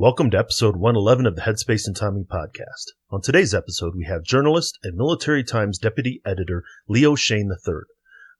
Welcome to episode 111 of the Headspace and Timing podcast. On today's episode, we have journalist and Military Times deputy editor Leo Shane III.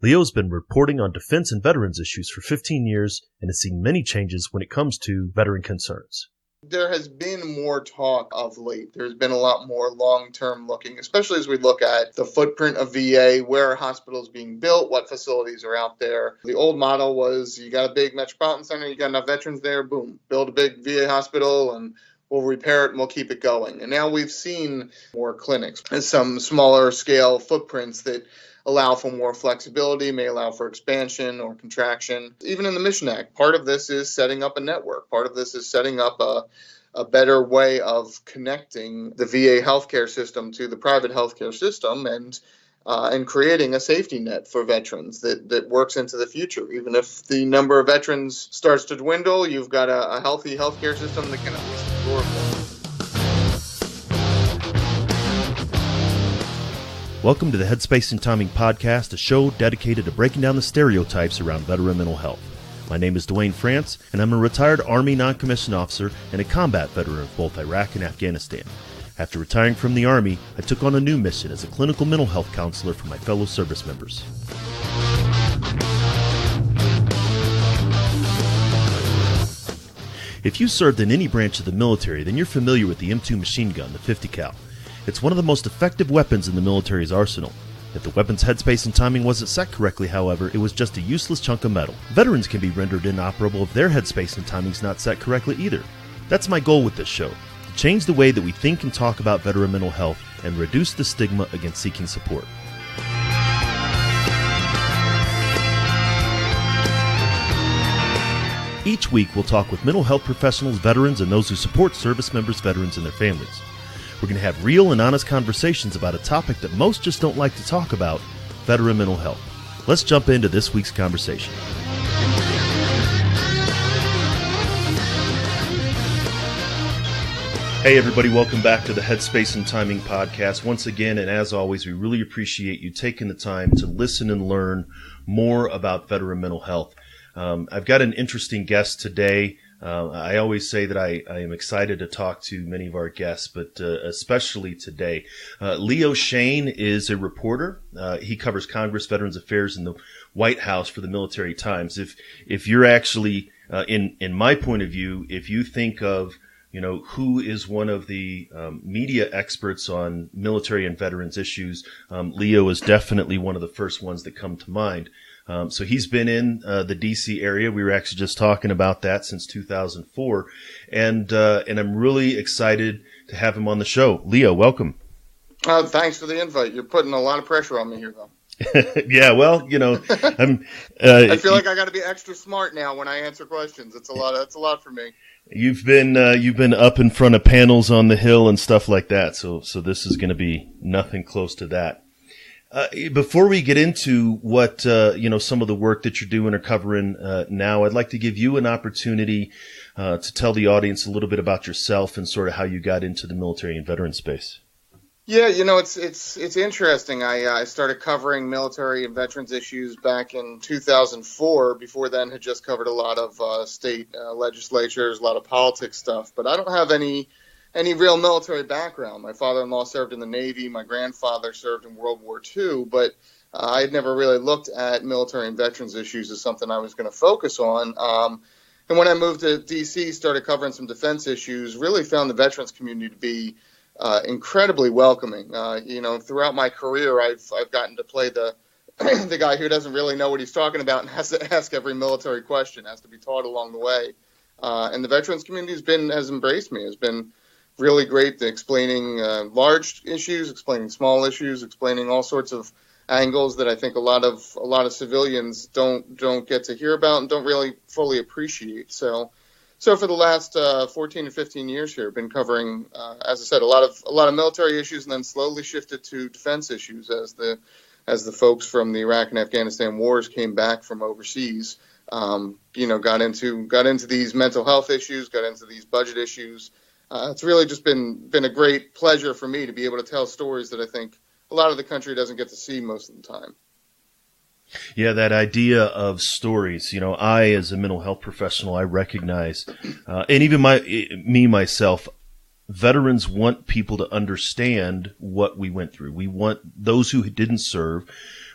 Leo has been reporting on defense and veterans issues for 15 years and has seen many changes when it comes to veteran concerns. There has been more talk of late. There's been a lot more long-term looking, especially as we look at the footprint of VA, where are hospitals being built, what facilities are out there. The old model was you got a big metropolitan center, you got enough veterans there, boom, build a big VA hospital and we'll repair it and we'll keep it going. And now we've seen more clinics and some smaller scale footprints that allow for more flexibility, may allow for expansion or contraction. Even in the Mission Act, part of this is setting up a network. Part of this is setting up a better way of connecting the VA healthcare system to the private healthcare system and creating a safety net for veterans that works into the future. Even if the number of veterans starts to dwindle, you've got a healthy healthcare system that can at least absorb them. Welcome to the Headspace and Timing podcast, a show dedicated to breaking down the stereotypes around veteran mental health. My name is Dwayne France, and I'm a retired Army non-commissioned officer and a combat veteran of both Iraq and Afghanistan. After retiring from the Army, I took on a new mission as a clinical mental health counselor for my fellow service members. If you served in any branch of the military, then you're familiar with the M2 machine gun, the 50 cal. It's one of the most effective weapons in the military's arsenal. If the weapon's headspace and timing wasn't set correctly, however, it was just a useless chunk of metal. Veterans can be rendered inoperable if their headspace and timing's not set correctly either. That's my goal with this show, to change the way that we think and talk about veteran mental health and reduce the stigma against seeking support. Each week, we'll talk with mental health professionals, veterans, and those who support service members, veterans, and their families. We're going to have real and honest conversations about a topic that most just don't like to talk about, veteran mental health. Let's jump into this week's conversation. Hey everybody, welcome back to the Headspace and Timing podcast. Once again, and as always, we really appreciate you taking the time to listen and learn more about veteran mental health. I've got an interesting guest today. I always say that I am excited to talk to many of our guests, but especially today. Leo Shane is a reporter. He covers Congress, Veterans Affairs, and the White House for the Military Times. If you're actually, in my point of view, if you think of, who is one of the media experts on military and veterans issues, Leo is definitely one of the first ones that come to mind. So he's been in the D.C. area. We were actually just talking about that since 2004, and I'm really excited to have him on the show. Leo, welcome. Thanks for the invite. You're putting a lot of pressure on me here, though. Yeah, well, I'm. I feel like I got to be extra smart now when I answer questions. It's a lot. That's a lot for me. You've been up in front of panels on the Hill and stuff like that. So this is going to be nothing close to that. Before we get into what, some of the work that you're doing or covering now, I'd like to give you an opportunity to tell the audience a little bit about yourself and sort of how you got into the military and veteran space. Yeah, it's interesting. I started covering military and veterans issues back in 2004. Before then, had just covered a lot of state legislatures, a lot of politics stuff. But I don't have any real military background. My father-in-law served in the Navy. My grandfather served in World War II, but I had never really looked at military and veterans issues as something I was going to focus on. And when I moved to D.C., started covering some defense issues, really found the veterans community to be incredibly welcoming. Throughout my career, I've gotten to play the the guy who doesn't really know what he's talking about and has to ask every military question, has to be taught along the way. And the veterans community has embraced me, has been really great at explaining large issues, explaining small issues, explaining all sorts of angles that I think a lot of civilians don't get to hear about and don't really fully appreciate. So for the last 14 to 15 years here, I've been covering, as I said, a lot of military issues, and then slowly shifted to defense issues as the folks from the Iraq and Afghanistan wars came back from overseas. Got into these mental health issues, got into these budget issues. It's really just been a great pleasure for me to be able to tell stories that I think a lot of the country doesn't get to see most of the time. Yeah, that idea of stories. I, as a mental health professional, I recognize, and even myself, veterans want people to understand what we went through. We want those who didn't serve.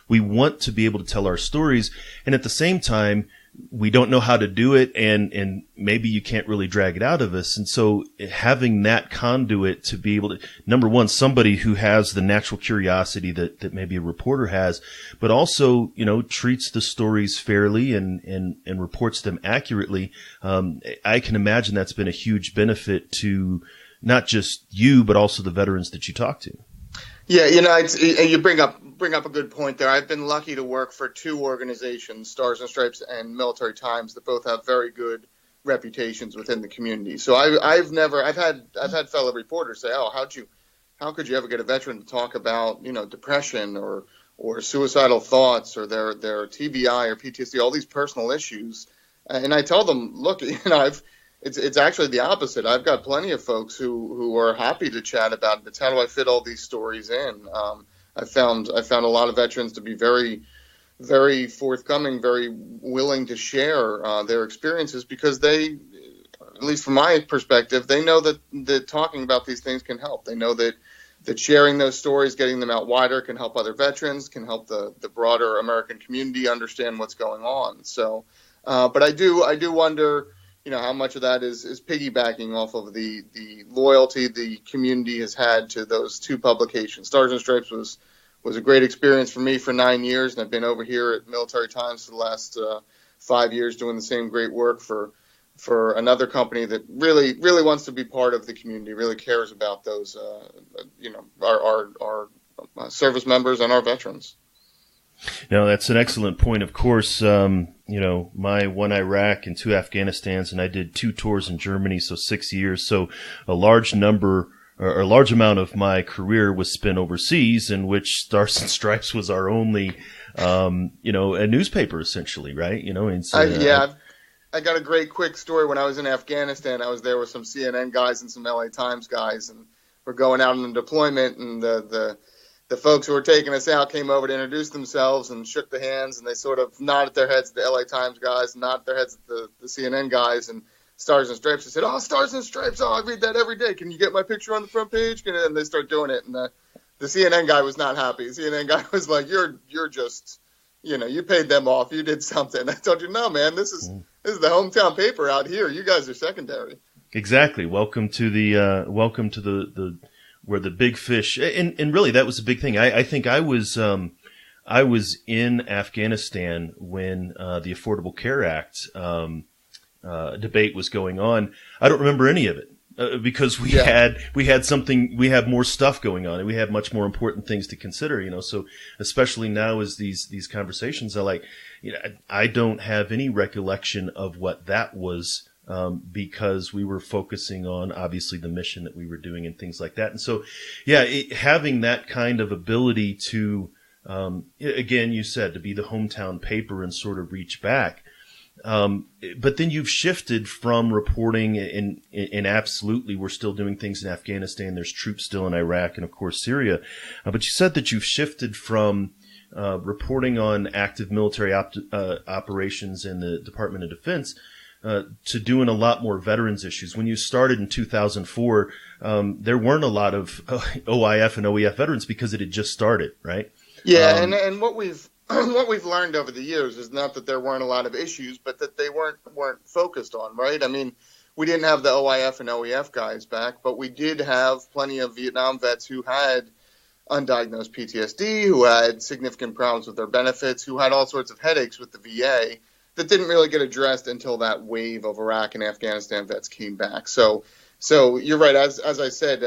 We want to be able to tell our stories. And at the same time, we don't know how to do it, and maybe you can't really drag it out of us. And so having that conduit to be able to, number one, somebody who has the natural curiosity that maybe a reporter has, but also, treats the stories fairly and reports them accurately. I can imagine that's been a huge benefit to not just you, but also the veterans that you talk to. Yeah, you bring up a good point there. I've been lucky to work for two organizations, Stars and Stripes and Military Times, that both have very good reputations within the community. So I've had fellow reporters say, "Oh, how could you ever get a veteran to talk about depression or suicidal thoughts or their TBI or PTSD, all these personal issues?" And I tell them, "Look, It's actually the opposite. I've got plenty of folks who are happy to chat about it. It's how do I fit all these stories in? I found a lot of veterans to be very, very forthcoming, very willing to share their experiences because they, at least from my perspective, they know that talking about these things can help. They know that sharing those stories, getting them out wider, can help other veterans, can help the broader American community understand what's going on. So, but I do wonder, how much of that is piggybacking off of the loyalty the community has had to those two publications. Stars and Stripes was a great experience for me for 9 years, and I've been over here at Military Times for the last 5 years doing the same great work for another company that really, really wants to be part of the community, really cares about those, our service members and our veterans. No, that's an excellent point. Of course, my one Iraq and two Afghanistans, and I did 2 tours in Germany, so 6 years. So a large amount of my career was spent overseas, in which Stars and Stripes was our only, a newspaper essentially, right? I got a great quick story. When I was in Afghanistan, I was there with some CNN guys and some LA Times guys, and we're going out on a deployment, and the folks who were taking us out came over to introduce themselves and shook the hands, and they sort of nodded their heads at the LA Times guys, nodded their heads at the CNN guys, and Stars and Stripes. They said, "Oh, Stars and Stripes! Oh, I read that every day. Can you get my picture on the front page?" And they start doing it, and the CNN guy was not happy. The CNN guy was like, "You're just, you paid them off. You did something." I told you, "No, man. This is the hometown paper out here. You guys are secondary." Exactly. Welcome to the where the big fish, and really that was a big thing. I think I was in Afghanistan when the Affordable Care Act debate was going on. I don't remember any of it because we had more stuff going on, and we had much more important things to consider. So especially now as these conversations, I don't have any recollection of what that was. Because we were focusing on obviously the mission that we were doing and things like that. And so, having that kind of ability to, again, you said to be the hometown paper and sort of reach back. But then you've shifted from reporting and absolutely we're still doing things in Afghanistan. There's troops still in Iraq and of course Syria. But you said that you've shifted from reporting on active military operations in the Department of Defense to doing a lot more veterans issues. When you started in 2004, there weren't a lot of OIF and OEF veterans because it had just started, right? Yeah, and what we've learned over the years is not that there weren't a lot of issues, but that they weren't focused on, right? I mean, we didn't have the OIF and OEF guys back, but we did have plenty of Vietnam vets who had undiagnosed PTSD, who had significant problems with their benefits, who had all sorts of headaches with the VA that didn't really get addressed until that wave of Iraq and Afghanistan vets came back. So you're right. As I said,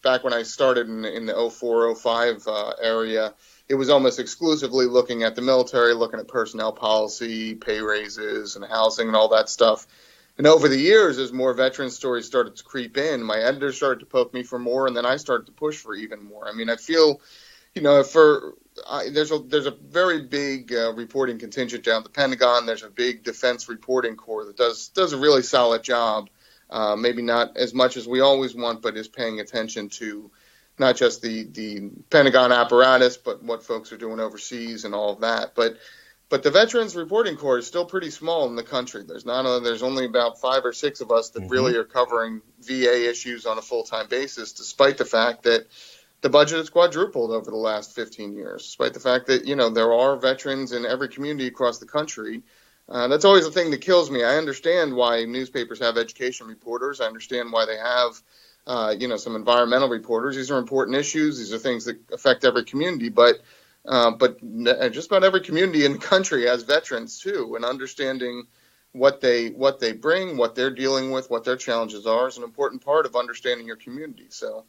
back when I started in the 04, 05 area, it was almost exclusively looking at the military, looking at personnel policy, pay raises, and housing and all that stuff. And over the years, as more veteran stories started to creep in, my editors started to poke me for more, and then I started to push for even more. I mean, I feel, there's a very big reporting contingent down at the Pentagon. There's a big defense reporting corps that does a really solid job. Maybe not as much as we always want, but is paying attention to not just the Pentagon apparatus, but what folks are doing overseas and all of that. But the Veterans Reporting Corps is still pretty small in the country. There's only about 5 or 6 of us that really are covering VA issues on a full-time basis, despite the fact that the budget has quadrupled over the last 15 years, despite the fact that, there are veterans in every community across the country. That's always the thing that kills me. I understand why newspapers have education reporters. I understand why they have, some environmental reporters. These are important issues. These are things that affect every community. But just about every community in the country has veterans too, and understanding what they bring, what they're dealing with, what their challenges are is an important part of understanding your community. So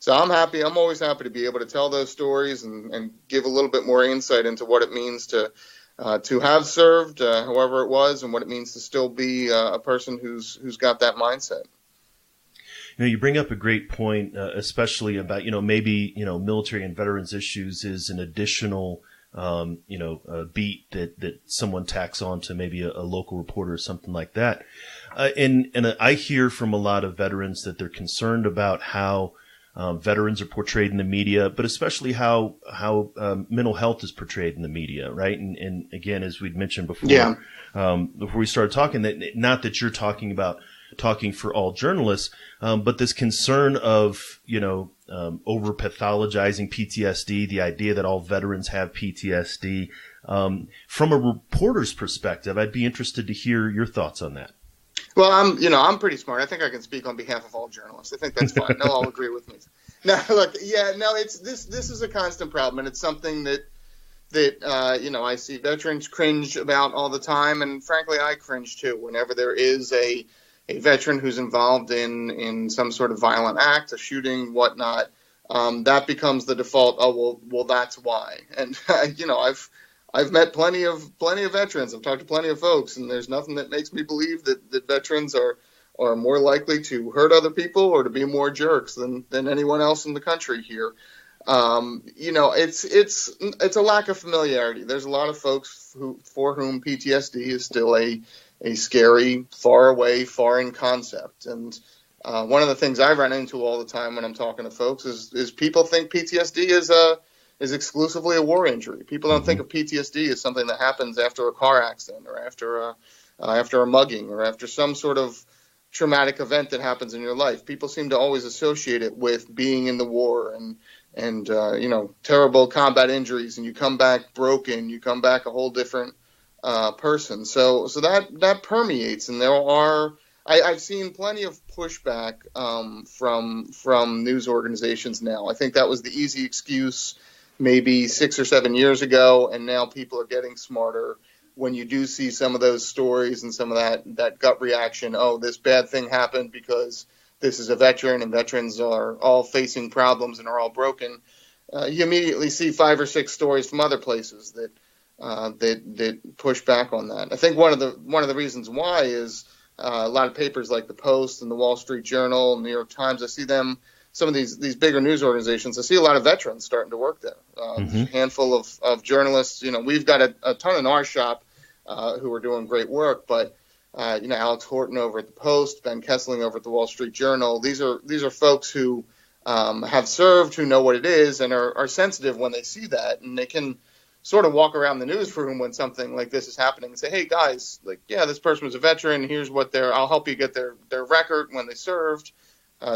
I'm happy. I'm always happy to be able to tell those stories and give a little bit more insight into what it means to have served, however it was, and what it means to still be a person who's got that mindset. You bring up a great point, especially about, maybe, military and veterans issues is an additional, beat that someone tacks on to maybe a local reporter or something like that. And I hear from a lot of veterans that they're concerned about how veterans are portrayed in the media, but especially how mental health is portrayed in the media, right? And again, as we'd mentioned before, before we started talking, that not that you're talking for all journalists, but this concern of, over pathologizing PTSD, the idea that all veterans have PTSD. From a reporter's perspective, I'd be interested to hear your thoughts on that. Well, I'm pretty smart. I think I can speak on behalf of all journalists. I think that's fine. They'll all agree with me. No, look, it's this is a constant problem, and it's something that I see veterans cringe about all the time, and frankly, I cringe too whenever there is a veteran who's involved in some sort of violent act, a shooting, whatnot. That becomes the default. Oh, well, that's why. And I've met plenty of veterans. I've talked to plenty of folks, and there's nothing that makes me believe that veterans are more likely to hurt other people or to be more jerks than anyone else in the country here. It's a lack of familiarity. There's a lot of folks for whom PTSD is still a scary, far away, foreign concept. And one of the things I run into all the time when I'm talking to folks is people think PTSD is exclusively a war injury. People don't think of PTSD as something that happens after a car accident or after a mugging or after some sort of traumatic event that happens in your life. People seem to always associate it with being in the war and terrible combat injuries, and you come back broken, you come back a whole different person. So that permeates, and I've seen plenty of pushback from news organizations now. I think that was the easy excuse maybe 6 or 7 years ago, and now people are getting smarter. When you do see some of those stories and some of that gut reaction, oh, this bad thing happened because this is a veteran and veterans are all facing problems and are all broken, you immediately see 5 or 6 stories from other places that push back on that. I think one of the reasons why is a lot of papers like the Post and the Wall Street Journal and the New York Times. I see them. Some of these bigger news organizations, I see a lot of veterans starting to work there. A handful of journalists. We've got a ton in our shop who are doing great work, but Alex Horton over at the Post, Ben Kessling over at the Wall Street Journal. These are folks who have served, who know what it is, and are sensitive when they see that, and they can sort of walk around the newsroom when something like this is happening and say, hey guys, this person was a veteran. Here's what I'll help you get their record when they served.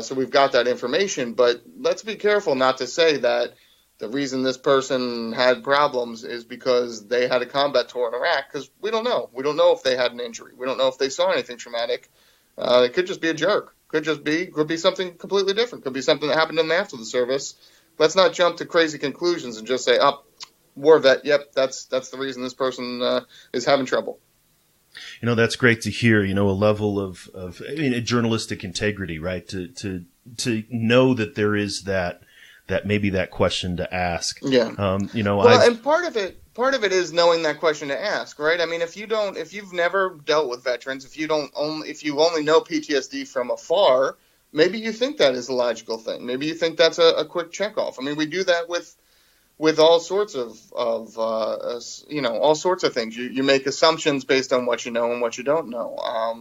So we've got that information, but let's be careful not to say that the reason this person had problems is because they had a combat tour in Iraq, because we don't know. We don't know if they had an injury. We don't know if they saw anything traumatic. It could just be a jerk. Could be something completely different. Could be something that happened to them after the service. Let's not jump to crazy conclusions and just say, war vet, yep, that's the reason this person is having trouble. That's great to hear, a level of journalistic integrity, right? To know that there is that maybe that question to ask. Yeah. And part of it is knowing that question to ask, right? I mean, if you've never dealt with veterans, if you only know PTSD from afar, maybe you think that is a logical thing. Maybe you think that's a quick checkoff. I mean, we do that with with all sorts of all sorts of things. You make assumptions based on what you know and what you don't know.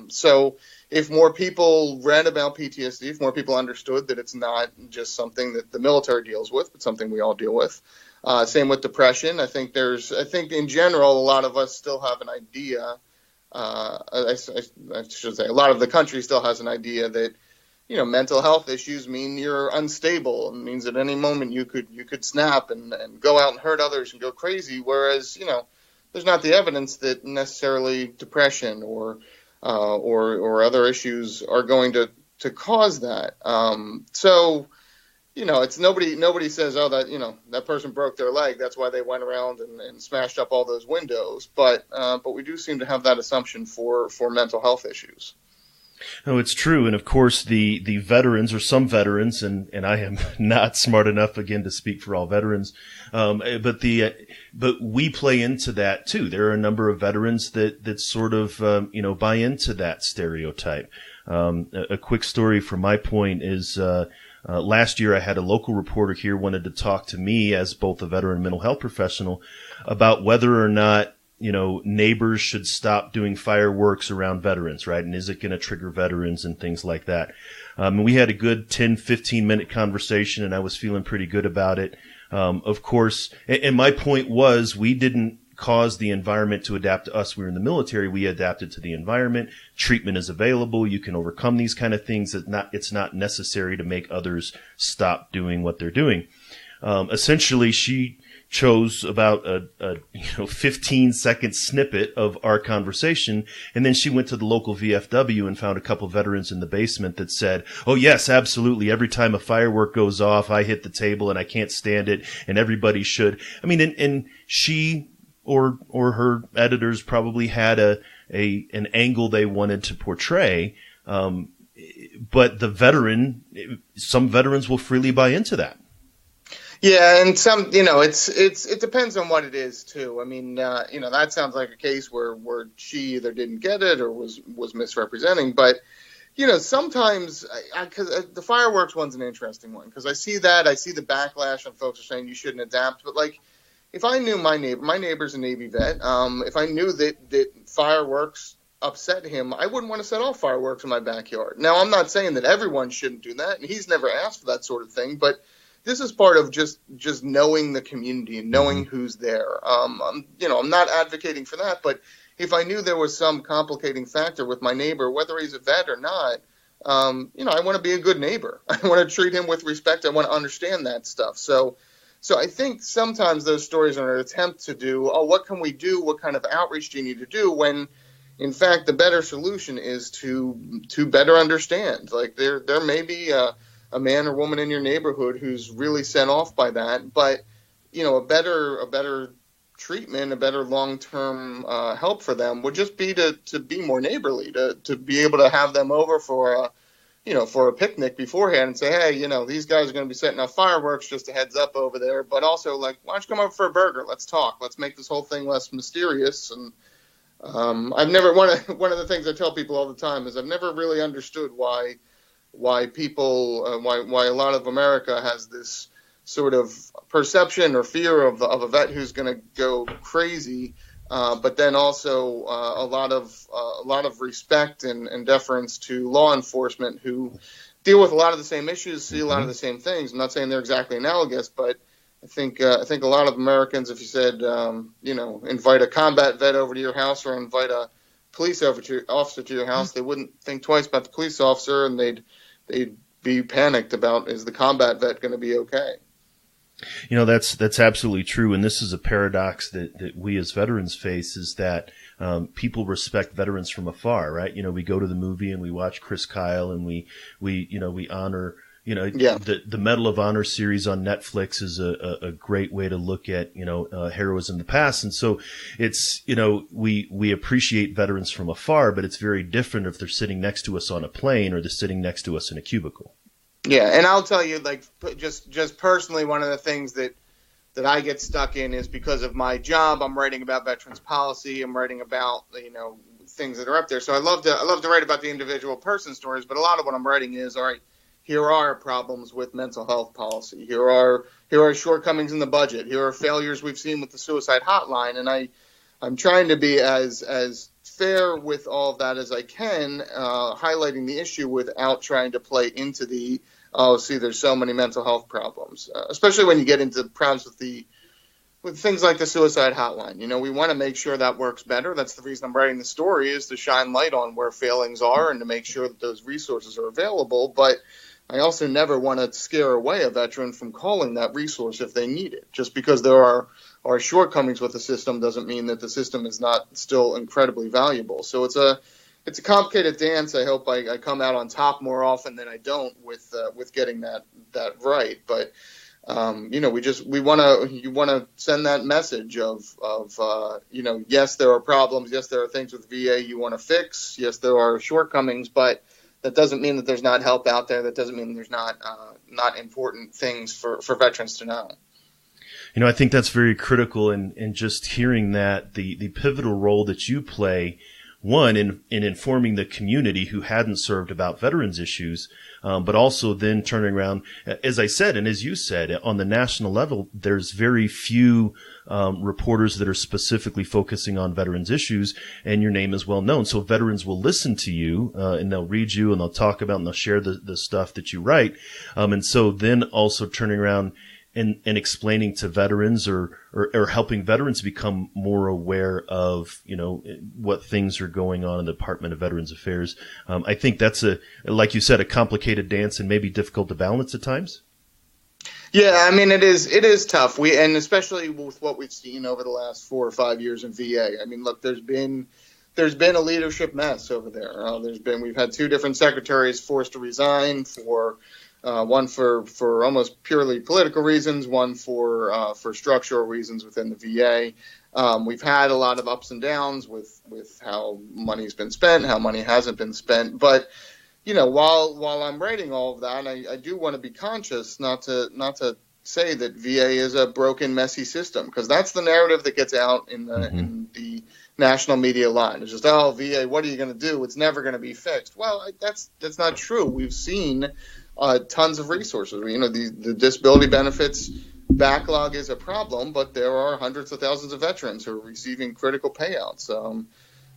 So if more people read about PTSD, if more people understood that it's not just something that the military deals with, but something we all deal with. Same with depression. I think in general, a lot of us still have an idea. I should say a lot of the country still has an idea that, mental health issues mean you're unstable. It means at any moment you could snap and go out and hurt others and go crazy. Whereas, there's not the evidence that necessarily depression or other issues are going to cause that. So, it's nobody says, oh, that person broke their leg, that's why they went around and smashed up all those windows. But we do seem to have that assumption for mental health issues. No, it's true. And of course, the veterans, or some veterans, and I am not smart enough, again, to speak for all veterans, but we play into that too. There are a number of veterans that sort of, buy into that stereotype. A quick story from my point is, last year I had a local reporter here wanted to talk to me as both a veteran and mental health professional about whether or not neighbors should stop doing fireworks around veterans, right? And is it going to trigger veterans and things like that? And we had a good 10, 15-minute conversation, and I was feeling pretty good about it. Of course, and my point was, we didn't cause the environment to adapt to us. We were in the military. We adapted to the environment. Treatment is available. You can overcome these kind of things. It's not necessary to make others stop doing what they're doing. Essentially, she chose about a 15-second snippet of our conversation, and then she went to the local VFW and found a couple veterans in the basement that said, oh yes, absolutely, every time a firework goes off, I hit the table and I can't stand it, and everybody should. I mean, and she or her editors probably had an angle they wanted to portray, but some veterans will freely buy into that. Yeah, and some, it depends on what it is too. I mean, that sounds like a case where she either didn't get it or was misrepresenting. But, sometimes, because the fireworks one's an interesting one, because I see the backlash on folks are saying you shouldn't adapt. But like, if I knew my neighbor's a Navy vet, if I knew that fireworks upset him, I wouldn't want to set off fireworks in my backyard. Now, I'm not saying that everyone shouldn't do that, and he's never asked for that sort of thing, but this is part of just knowing the community and knowing who's there. I'm not advocating for that, but if I knew there was some complicating factor with my neighbor, whether he's a vet or not, I want to be a good neighbor. I want to treat him with respect. I want to understand that stuff. So I think sometimes those stories are an attempt to do, what can we do? What kind of outreach do you need to do? When, in fact, the better solution is to better understand. Like there may be a man or woman in your neighborhood who's really sent off by that, but a better treatment, a better long-term help for them would just be to be more neighborly, to be able to have them over for a picnic beforehand and say, hey, these guys are going to be setting off fireworks, just a heads up over there, but also like, why don't you come over for a burger? Let's talk. Let's make this whole thing less mysterious. And I've never one of the things I tell people all the time is I've never really understood why people, why a lot of America has this sort of perception or fear of a vet who's going to go crazy, but then also a lot of respect and deference to law enforcement who deal with a lot of the same issues, see a lot of the same things. I'm not saying they're exactly analogous, but I think a lot of Americans, if you said, invite a combat vet over to your house or invite a police officer to your house, they wouldn't think twice about the police officer, and they'd be panicked about, is the combat vet going to be okay? That's absolutely true. And this is a paradox that we as veterans face, is that people respect veterans from afar, right? We go to the movie and we watch Chris Kyle, and we honor, the Medal of Honor series on Netflix is a great way to look at, heroes in the past. And so it's, we appreciate veterans from afar, but it's very different if they're sitting next to us on a plane or they're sitting next to us in a cubicle. Yeah. And I'll tell you, like, just personally, one of the things that I get stuck in is because of my job. I'm writing about veterans policy. I'm writing about, things that are up there. So I love to write about the individual person stories, but a lot of what I'm writing is, all right, here are problems with mental health policy. Here are shortcomings in the budget. Here are failures we've seen with the suicide hotline. And I'm trying to be as fair with all of that as I can, highlighting the issue without trying to play into the, oh, see, there's so many mental health problems, especially when you get into problems with things like the suicide hotline. You know, we want to make sure that works better. That's the reason I'm writing the story, is to shine light on where failings are and to make sure that those resources are available. But I also never want to scare away a veteran from calling that resource if they need it. Just because there are shortcomings with the system doesn't mean that the system is not still incredibly valuable. So it's a complicated dance. I hope I come out on top more often than I don't with getting that right. But you know, you want to send that message of you know, yes, there are problems. Yes, there are things with VA you want to fix. Yes, there are shortcomings, but that doesn't mean that there's not help out there. That doesn't mean there's not important things for veterans to know. You know, I think that's very critical, and just hearing that the pivotal role that you play, one, in informing the community who hadn't served about veterans issues, but also then turning around, as I said, and as you said, on the national level, there's very few reporters that are specifically focusing on veterans issues, and your name is well known. So veterans will listen to you, and they'll read you, and they'll talk about, and they'll share the stuff that you write. And so then also turning around and explaining to veterans or helping veterans become more aware of, you know, what things are going on in the Department of Veterans Affairs. I think that's like you said, a complicated dance and maybe difficult to balance at times. Yeah, I mean, it is tough. And especially with what we've seen over the last 4 or 5 years in VA. I mean, look, there's been a leadership mess over there. We've had 2 different secretaries forced to resign for one for almost purely political reasons, one for structural reasons within the VA. We've had a lot of ups and downs with how money's been spent, how money hasn't been spent. But, you know, while I'm writing all of that, I do want to be conscious not to say that VA is a broken, messy system, because that's the narrative that gets out in the national media line. It's just, oh, VA, what are you going to do? It's never going to be fixed. Well, that's not true. We've seen tons of resources. You know, the disability benefits backlog is a problem, but there are hundreds of thousands of veterans who are receiving critical payouts.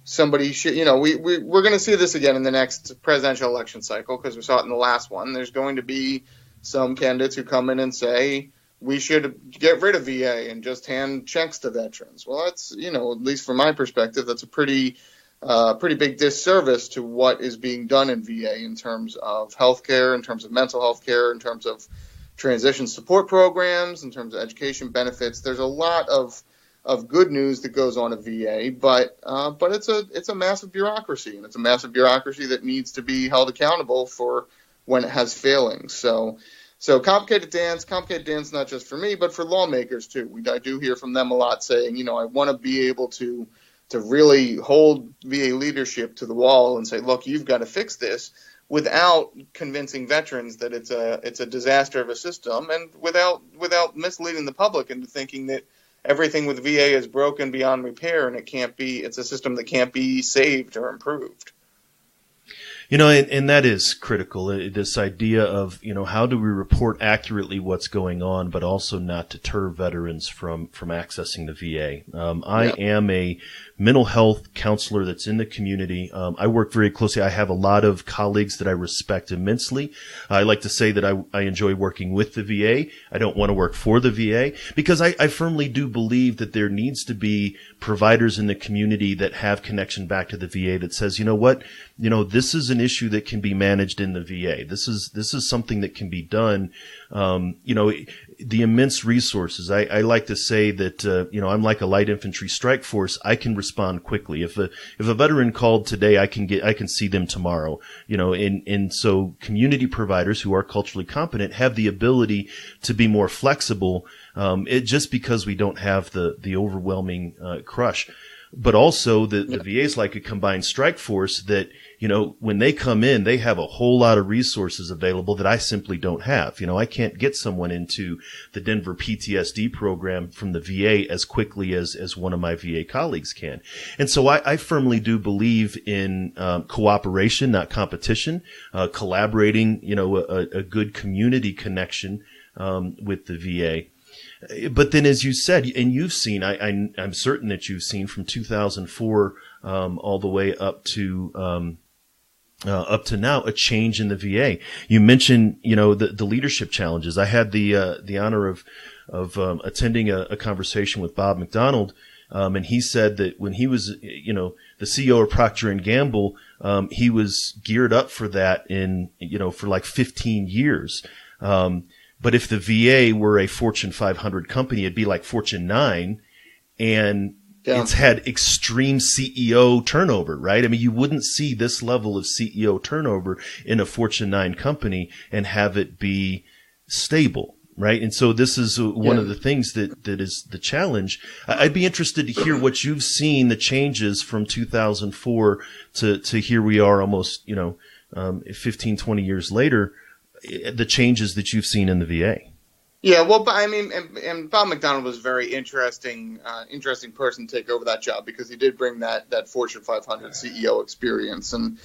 Somebody should, you know, we're going to see this again in the next presidential election cycle, because we saw it in the last one. There's going to be some candidates who come in and say we should get rid of VA and just hand checks to veterans. Well, that's, you know, at least from my perspective, that's a pretty big disservice to what is being done in VA in terms of healthcare, in terms of mental health care, in terms of transition support programs, in terms of education benefits. There's a lot of good news that goes on at VA, but it's a massive bureaucracy, and it's a massive bureaucracy that needs to be held accountable for when it has failings. So complicated dance not just for me, but for lawmakers too. I do hear from them a lot saying, you know, I want to be able to really hold VA leadership to the wall and say, look, you've got to fix this, without convincing veterans that it's a disaster of a system, and without misleading the public into thinking that everything with VA is broken beyond repair and it's a system that can't be saved or improved. You know, and that is critical, this idea of, you know, how do we report accurately what's going on, but also not deter veterans from accessing the VA. I am a mental health counselor that's in the community. I work very closely. I have a lot of colleagues that I respect immensely. I like to say that I enjoy working with the VA. I don't want to work for the VA, because I firmly do believe that there needs to be providers in the community that have connection back to the VA that says, you know what, you know, this is an issue that can be managed in the VA. This is something that can be done. You know, the immense resources. I like to say that, you know, I'm like a light infantry strike force. I can respond quickly. If a veteran called today, I can see them tomorrow, you know, and so community providers who are culturally competent have the ability to be more flexible, just because we don't have the overwhelming, crush. but also the VA is like a combined strike force that, when they come in, they have a whole lot of resources available that I simply don't have. I can't get someone into the Denver PTSD program from the VA as quickly as one of my VA colleagues can. And so I firmly do believe in cooperation, not competition, collaborating, a good community connection with the VA. But then, as you said, and you've seen, I'm certain that you've seen from 2004 all the way up to now, a change in the VA. You mentioned, the leadership challenges. I had the honor of attending a conversation with Bob McDonald, and he said that when he was, the CEO of Procter and Gamble, he was geared up for that for like 15 years. But if the VA were a Fortune 500 company, it'd be like Fortune 9, and it's had extreme CEO turnover, right? I mean, you wouldn't see this level of CEO turnover in a Fortune 9 company and have it be stable, right? And so this is one of the things that is the challenge. I'd be interested to hear what you've seen, the changes from 2004 to here we are almost, 15, 20 years later, the changes that you've seen in the VA. Yeah, well, I mean, and Bob McDonald was a very interesting person to take over that job, because he did bring that Fortune 500 CEO experience, and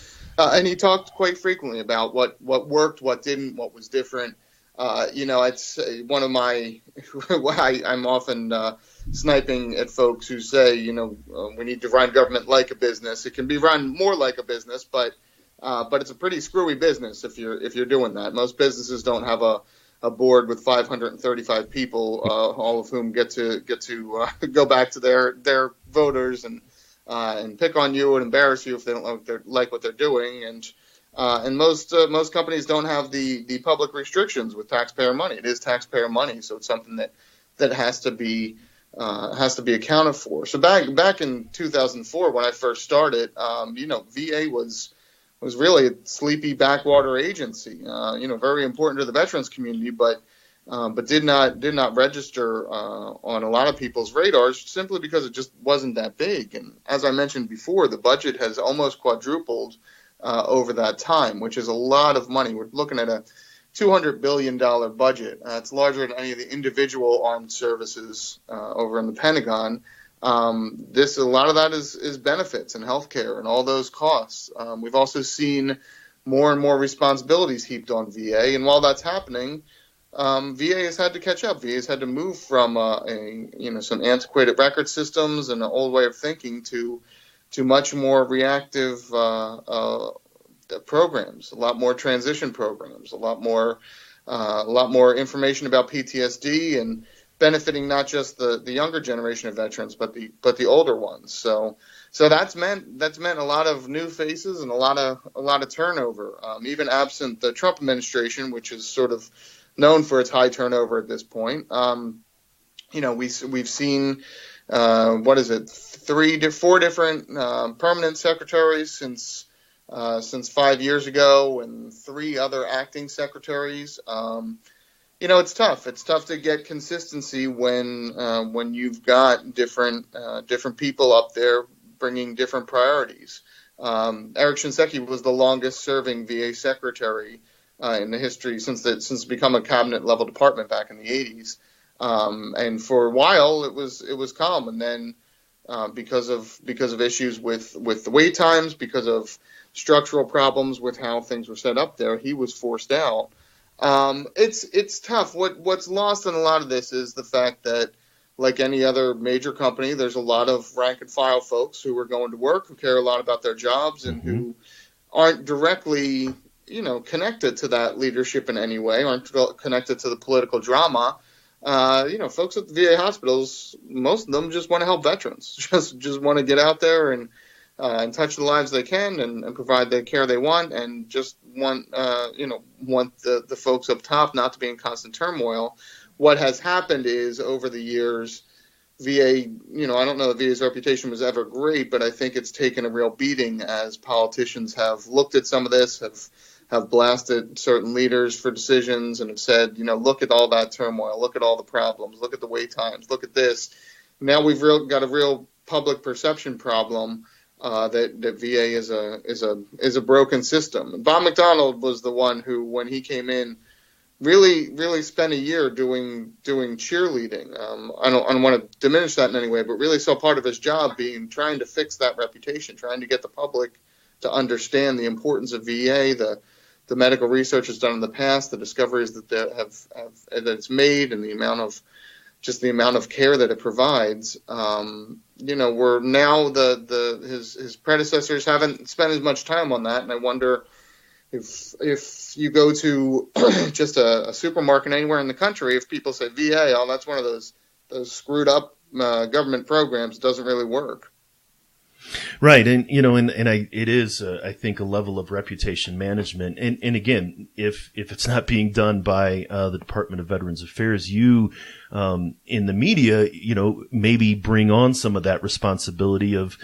he talked quite frequently about what worked, what didn't, what was different. It's one of my I'm often sniping at folks who say, we need to run government like a business. It can be run more like a business, but it's a pretty screwy business if you're doing that. Most businesses don't have a board with 535 people, all of whom get to go back to their voters and pick on you and embarrass you if they don't like what they're doing. And most companies don't have the public restrictions with taxpayer money. It is taxpayer money, so it's something that has to be accounted for. So back in 2004 when I first started, VA was really a sleepy backwater agency, very important to the veterans community, but did not register on a lot of people's radars simply because it just wasn't that big. And as I mentioned before, the budget has almost quadrupled over that time, which is a lot of money. We're looking at a $200 billion budget. It's larger than any of the individual armed services over in the Pentagon. A lot of that is benefits and healthcare and all those costs. We've also seen more and more responsibilities heaped on VA, and while that's happening, VA has had to catch up. VA has had to move from some antiquated record systems and an old way of thinking to much more reactive programs, a lot more transition programs, a lot more information about PTSD and benefiting not just the younger generation of veterans, but the older ones. So that's meant a lot of new faces and a lot of turnover. Even absent the Trump administration, which is sort of known for its high turnover at this point. We've seen 4 different permanent secretaries since 5 years ago, and 3 other acting secretaries. It's tough. It's tough to get consistency when you've got different people up there bringing different priorities. Eric Shinseki was the longest serving VA secretary in the history since become a cabinet level department back in the 80s. And for a while it was calm, and then because of issues with the wait times, because of structural problems with how things were set up there, he was forced out. It's tough. What's lost in a lot of this is the fact that, like any other major company, there's a lot of rank and file folks who are going to work, who care a lot about their jobs, and who aren't directly, connected to that leadership in any way, aren't connected to the political drama. Folks at the VA hospitals, most of them just want to help veterans, just want to get out there and touch the lives they can and provide the care they want, and just want the folks up top not to be in constant turmoil. What has happened is, over the years, VA, I don't know if VA's reputation was ever great, but I think it's taken a real beating as politicians have looked at some of this, have blasted certain leaders for decisions, and have said, look at all that turmoil, look at all the problems, look at the wait times, look at this. Now we've got a real public perception problem that VA is a broken system. Bob McDonald was the one who, when he came in, really spent a year doing cheerleading. I don't want to diminish that in any way, but really saw part of his job being trying to fix that reputation, trying to get the public to understand the importance of VA, the medical research that's done in the past, the discoveries that that it's made, and the amount of care that it provides. We're now his predecessors haven't spent as much time on that, and I wonder if you go to just a supermarket anywhere in the country, if people say VA, oh, that's one of those screwed up government programs, doesn't really work. Right. And, it is, I think, a level of reputation management. And again, if it's not being done by the Department of Veterans Affairs, you, in the media, maybe bring on some of that responsibility of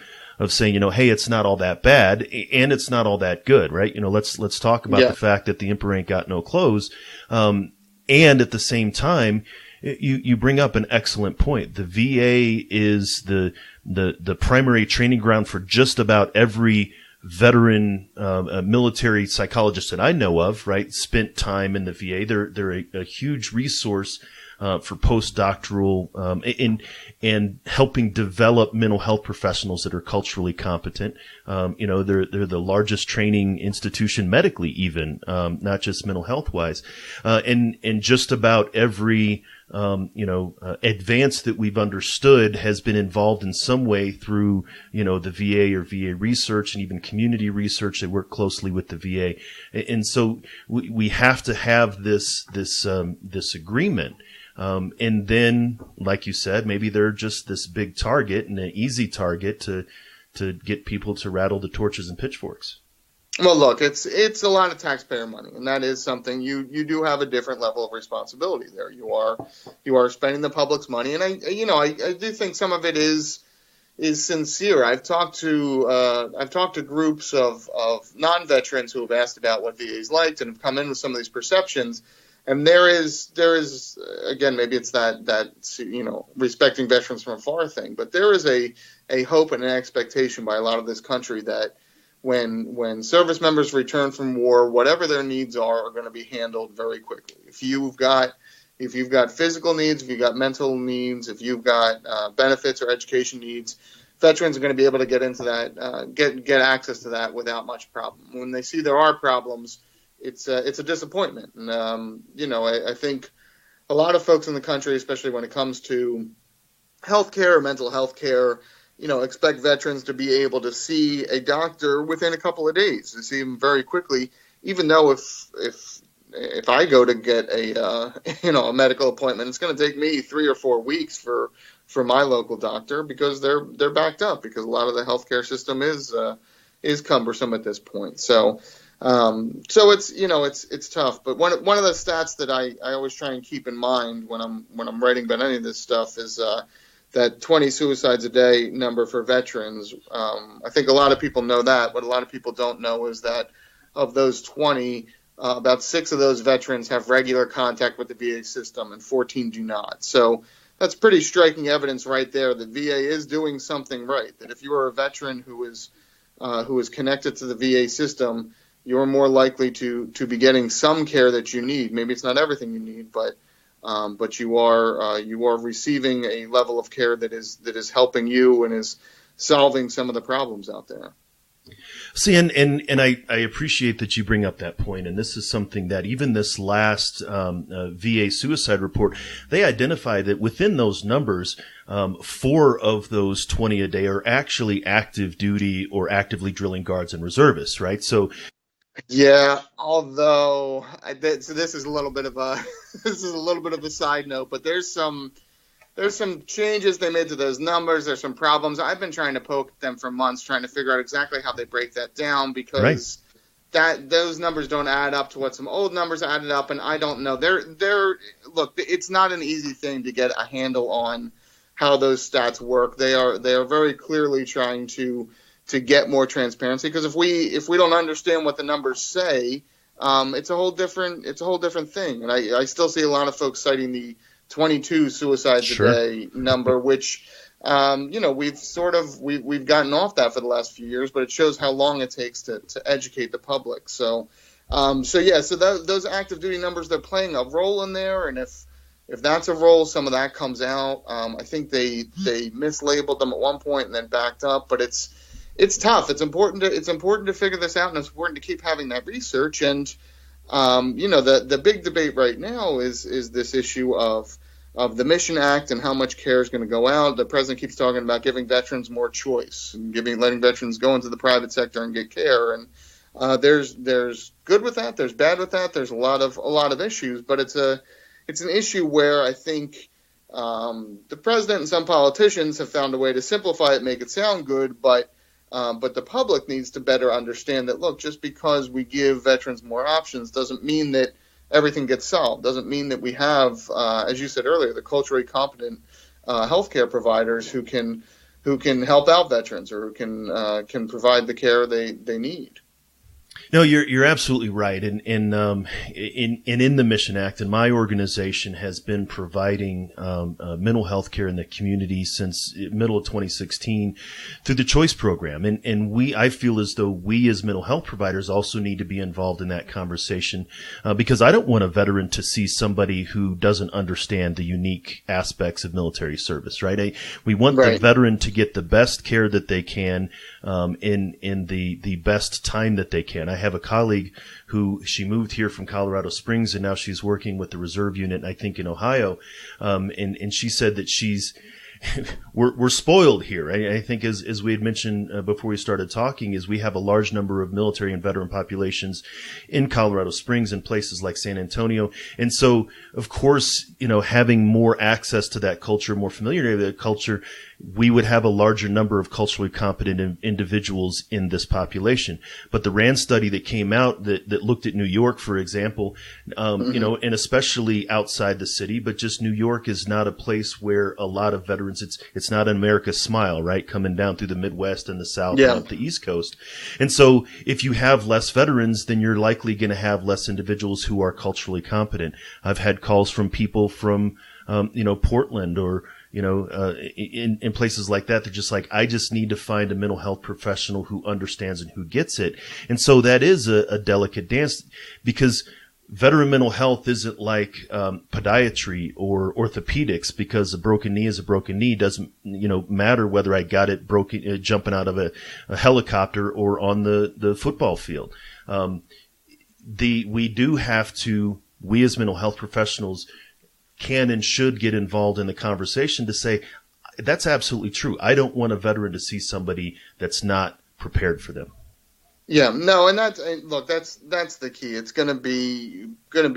saying, hey, it's not all that bad and it's not all that good, right? Let's talk about the fact that the emperor ain't got no clothes. And at the same time, you bring up an excellent point. The VA is the primary training ground for just about every veteran military psychologist that I know of, right? Spent time in the VA. They're a huge resource for postdoctoral and helping develop mental health professionals that are culturally competent. They're the largest training institution medically, even not just mental health wise, and just about every advance that we've understood has been involved in some way through, the VA or VA research and even community research. They work closely with the VA. And so we have to have this agreement. And then, like you said, maybe they're just this big target and an easy target to get people to rattle the torches and pitchforks. Well, look, it's a lot of taxpayer money, and that is something you do have a different level of responsibility there. You are spending the public's money, and I do think some of it is sincere. I've talked to groups of non-veterans who have asked about what VA's liked and have come in with some of these perceptions, and there is again, maybe it's that respecting veterans from afar thing, but there is a hope and an expectation by a lot of this country that when service members return from war, whatever their needs are going to be handled very quickly. If you've got physical needs, if you've got mental needs, if you've got benefits or education needs, veterans are going to be able to get into that, get access to that without much problem. When they see there are problems, it's a disappointment. And I think a lot of folks in the country, especially when it comes to healthcare or mental health care, expect veterans to be able to see a doctor within a couple of days, to see him very quickly, even though if I go to get a medical appointment, it's going to take me 3 or 4 weeks for my local doctor because they're backed up, because a lot of the healthcare system is cumbersome at this point. So it's tough. But one of the stats that I always try and keep in mind when I'm writing about any of this stuff is that 20 suicides a day number for veterans. I think a lot of people know that. What a lot of people don't know is that of those 20, about 6 of those veterans have regular contact with the VA system and 14 do not. So that's pretty striking evidence right there that VA is doing something right, that if you are a veteran who is connected to the VA system, you're more likely to be getting some care that you need. Maybe it's not everything you need, but you are receiving a level of care that is helping you and is solving some of the problems out there. See, and I appreciate that you bring up that point, and this is something that even this last VA suicide report, they identify that within those numbers, 4 of those 20 a day are actually active duty or actively drilling guards and reservists, right? So. Yeah, although so this is a little bit of a side note, but there's some changes they made to those numbers. There's some problems. I've been trying to poke them for months, trying to figure out exactly how they break that down, because those numbers don't add up to what some old numbers added up, and I don't know. Look, it's not an easy thing to get a handle on how those stats work. They are very clearly trying to get more transparency, because if we don't understand what the numbers say, it's a whole different thing. And I still see a lot of folks citing the 22 suicides a day number, which we've gotten off that for the last few years, but it shows how long it takes to educate the public. So those active duty numbers, they're playing a role in there, and if that's a role, some of that comes out. I think they mislabeled them at one point and then backed up, but it's tough. It's important to figure this out, and it's important to keep having that research. And the big debate right now is this issue of the Mission Act and how much care is going to go out. The president keeps talking about giving veterans more choice and letting veterans go into the private sector and get care. And there's good with that. There's bad with that. There's a lot of issues, but it's an issue where I think the president and some politicians have found a way to simplify it, make it sound good, but the public needs to better understand that, look, just because we give veterans more options doesn't mean that everything gets solved. Doesn't mean that we have, as you said earlier, the culturally competent healthcare providers who can help out veterans or who can provide the care they need. No, you're absolutely right. And in the Mission Act, and my organization has been providing mental health care in the community since middle of 2016 through the Choice Program. And I feel as though we as mental health providers also need to be involved in that conversation because I don't want a veteran to see somebody who doesn't understand the unique aspects of military service, right? We want the veteran to get the best care that they can in the best time that they can. I have a colleague who she moved here from Colorado Springs and now she's working with the reserve unit, I think in Ohio. And she said that we're spoiled here. I think as we had mentioned before we started talking, is we have a large number of military and veteran populations in Colorado Springs and places like San Antonio. And so, of course, having more access to that culture, more familiarity with that culture, we would have a larger number of culturally competent individuals in this population. But the RAND study that came out that looked at New York, for example, and especially outside the city, but just New York is not a place where a lot of veterans, it's not an America's smile, right? Coming down through the Midwest and the South and up the East Coast. And so if you have less veterans, then you're likely going to have less individuals who are culturally competent. I've had calls from people from, Portland or, in places like that, they're just like, I just need to find a mental health professional who understands and who gets it. And so that is a delicate dance because veteran mental health isn't like podiatry or orthopedics, because a broken knee is a broken knee. Doesn't matter whether I got it broken jumping out of a helicopter or on the football field. We as mental health professionals can and should get involved in the conversation to say, that's absolutely true. I don't want a veteran to see somebody that's not prepared for them. Yeah, no, and that's the key. It's going to be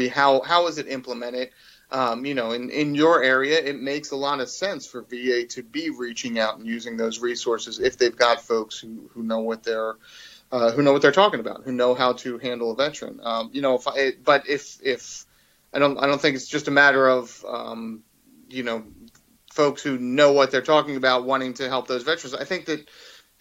how is it implemented? In your area, it makes a lot of sense for VA to be reaching out and using those resources if they've got folks who know what they're talking about, who know how to handle a veteran. If I don't think it's just a matter of folks who know what they're talking about wanting to help those veterans. I think that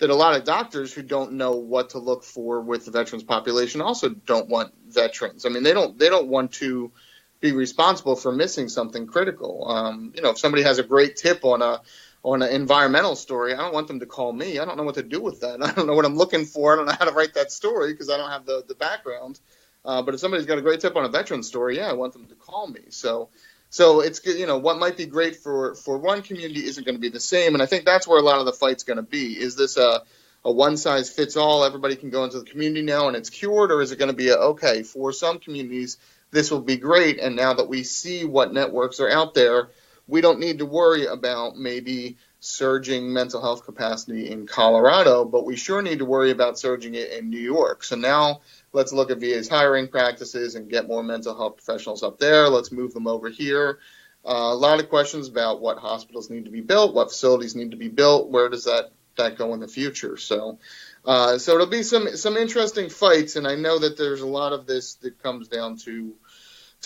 a lot of doctors who don't know what to look for with the veterans population also don't want veterans. I mean, they don't want to be responsible for missing something critical. If somebody has a great tip on an environmental story, I don't want them to call me. I don't know what to do with that. I don't know what I'm looking for. I don't know how to write that story because I don't have the background. But if somebody's got a great tip on a veteran story, I want them to call me. So it's, what might be great for one community isn't going to be the same. And I think that's where a lot of the fight's going to be. Is this a one size fits all? Everybody can go into the community now and it's cured? Or is it going to be okay, for some communities, this will be great. And now that we see what networks are out there, we don't need to worry about maybe surging mental health capacity in Colorado, but we sure need to worry about surging it in New York. So now let's look at VA's hiring practices and get more mental health professionals up there. Let's move them over here. A lot of questions about what hospitals need to be built, what facilities need to be built, where does that go in the future. So it'll be some interesting fights, and I know that there's a lot of this that comes down to